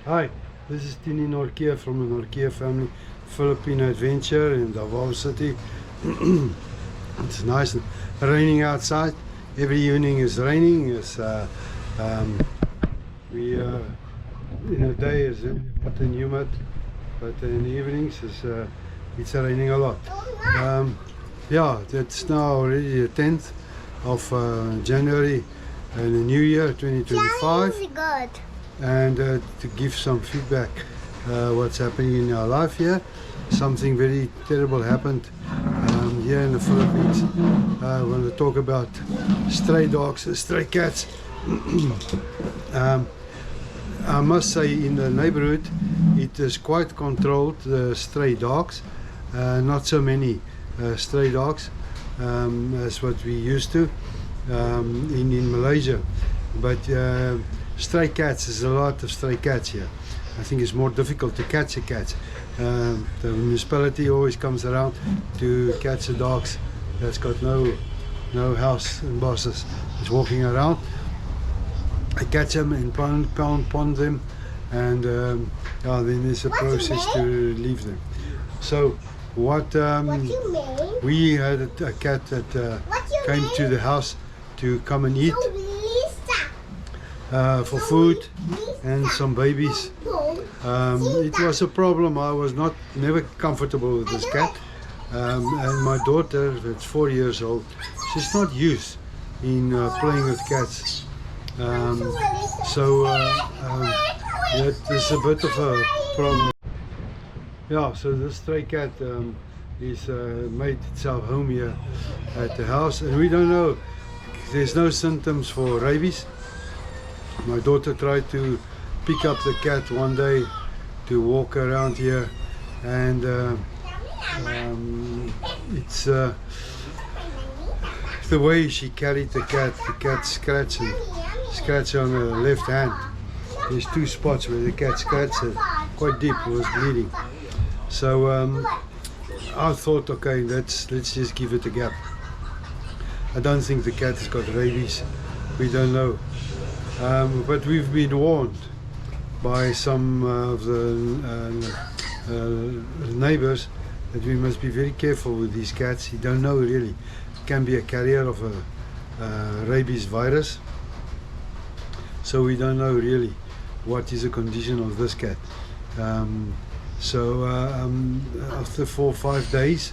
Hi, this is Tini Norkia from the Norkia family Filipino adventure in Davao City. It's nice and raining outside. Every evening is raining. We in the day is hot and humid, but in the evenings it's raining a lot. Yeah, it's now already the 10th of January and the new year 2025. Good. And to give some feedback what's happening in our life here. Something very terrible happened here in the Philippines. I want to talk about stray dogs, stray cats. I must say in the neighborhood it is quite controlled, the stray dogs. Not so many stray dogs as what we used to in Malaysia, but stray cats, there's a lot of stray cats here. I think it's more difficult to catch a cat. The municipality always comes around to catch the dogs that's got no house and bosses. It's walking around. I catch them and pond them, and yeah, then there's a process to leave them. So what we had a cat that came to the house to come and eat for food and some babies. It was a problem. I was never comfortable with this cat, and my daughter, that's 4 years old, she's not used in playing with cats. That is a bit of a problem. Yeah, so this stray cat is made itself home here at the house, and we don't know. There's no symptoms for rabies. My daughter tried to pick up the cat one day to walk around here, and it's the way she carried the cat scratched on her left hand. There's 2 spots where the cat scratched it, quite deep, it was bleeding. So I thought, okay, let's just give it a gap. I don't think the cat has got rabies, we don't know. But we've been warned by some of the neighbors that we must be very careful with these cats. You don't know really. It can be a carrier of a rabies virus. So we don't know really what is the condition of this cat. After 4 or 5 days,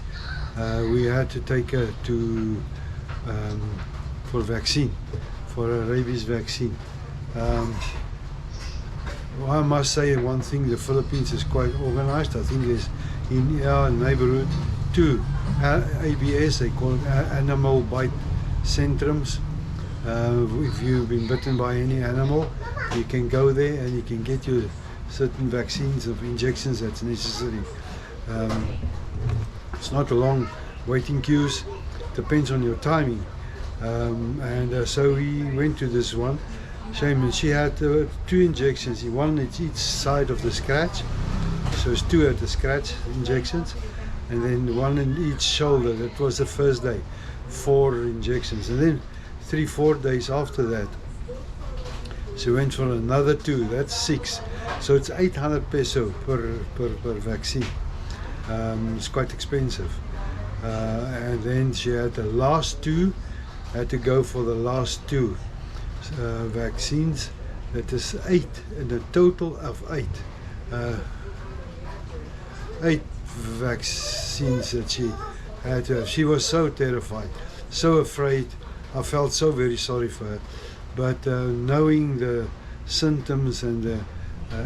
we had to take her to for vaccine, for a rabies vaccine. I must say one thing, the Philippines is quite organized. I think there's in our neighborhood 2 ABS, they call it animal bite centrums. If you've been bitten by any animal, you can go there and you can get your certain vaccines or injections that's necessary. It's not a long waiting queues, depends on your timing. So we went to this one. Shame, she had 2 injections, one at each side of the scratch. So it's 2 at the scratch injections, and then 1 in each shoulder. That was the first day, 4 injections, and then 3 or 4 days after that she went for another 2. That's 6. So it's 800 peso per vaccine. It's quite expensive. And then she had the last 2. Had to go for the last 2 vaccines. That is 8, and a total of 8. 8 vaccines that she had to have. She was so terrified, so afraid. I felt so very sorry for her. But knowing the symptoms and the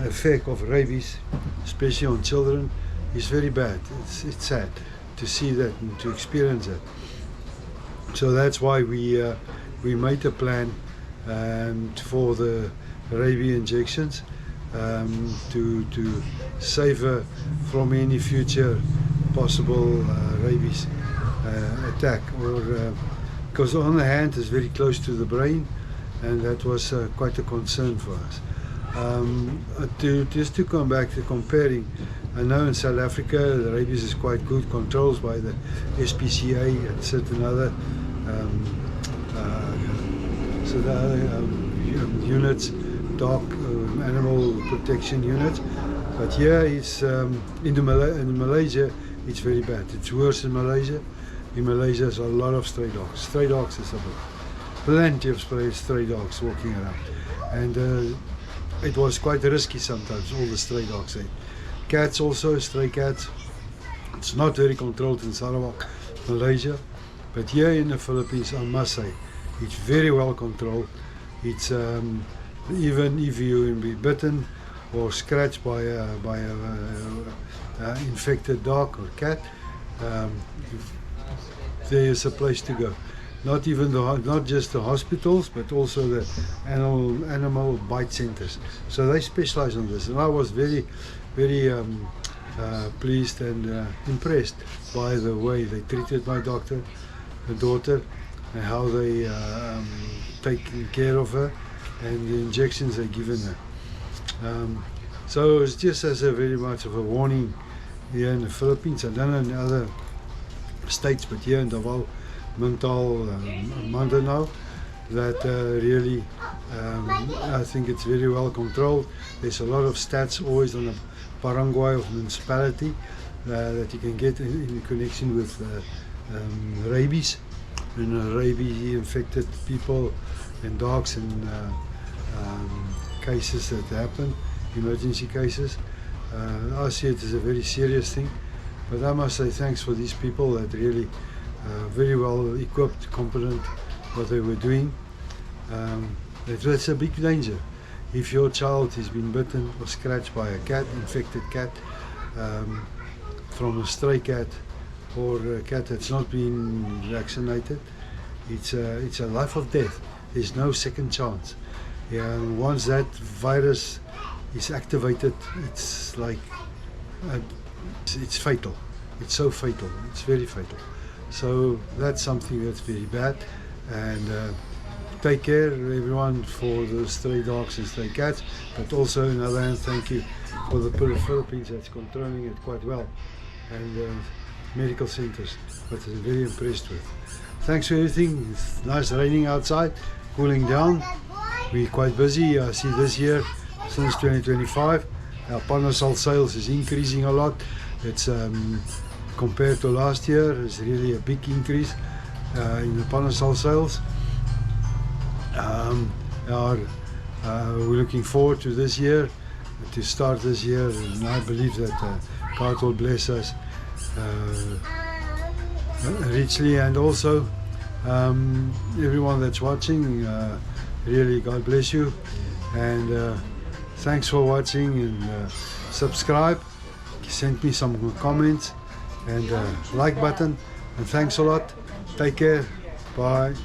effect of rabies, especially on children, is very bad. It's sad to see that and to experience that. So that's why we made a plan for the rabies injections to save her from any future possible rabies attack, or because on the hand is very close to the brain, and that was quite a concern for us. Just to come back to comparing, I know in South Africa the rabies is quite good, controls by the SPCA and certain other units, dog animal protection units. But here it's in Malaysia it's very bad. It's worse in Malaysia. In Malaysia there's a lot of stray dogs. Stray dogs is plenty of stray dogs walking around, and it was quite risky sometimes, all the stray dogs. Cats also, stray cats. It's not very controlled in Sarawak, Malaysia, but here in the Philippines, I must say, it's very well controlled. It's even if you be bitten or scratched by a infected dog or cat, there is a place to go. Not just the hospitals, but also the animal bite centers. So they specialize on this, and I was very pleased and impressed by the way they treated my daughter, and how they taking care of her, and the injections they given her. So it's just as a very much of a warning here in the Philippines. I don't know in other states, but here in Davao, Mintal, Mindanao, that really I think it's very well controlled. There's a lot of stats always on the barangay of municipality that you can get in connection with rabies, and rabies infected people and dogs, and cases that happen, emergency cases. I see it as a very serious thing, but I must say thanks for these people that really very well equipped, competent, what they were doing. That's a big danger. If your child has been bitten or scratched by a cat, infected cat, from a stray cat or a cat that's not been vaccinated, it's a life or death. There's no second chance. Yeah, once that virus is activated, it's like it's fatal. It's so fatal. It's very fatal. So that's something that's very bad, and take care everyone for the stray dogs and stray cats, but also on the other hand, thank you for the Philippines that's controlling it quite well, and medical centers that I'm very impressed with. Thanks for everything. It's nice raining outside, cooling down. We're quite busy. I see this year, since 2025, our parasol sales is increasing a lot. It's compared to last year, it's really a big increase in the parasol sales. We're looking forward to this year, to start this year, and I believe that God will bless us richly, and also everyone that's watching, really God bless you, and thanks for watching, and subscribe, send me some comments, and like button, and thanks a lot. Take care. Bye.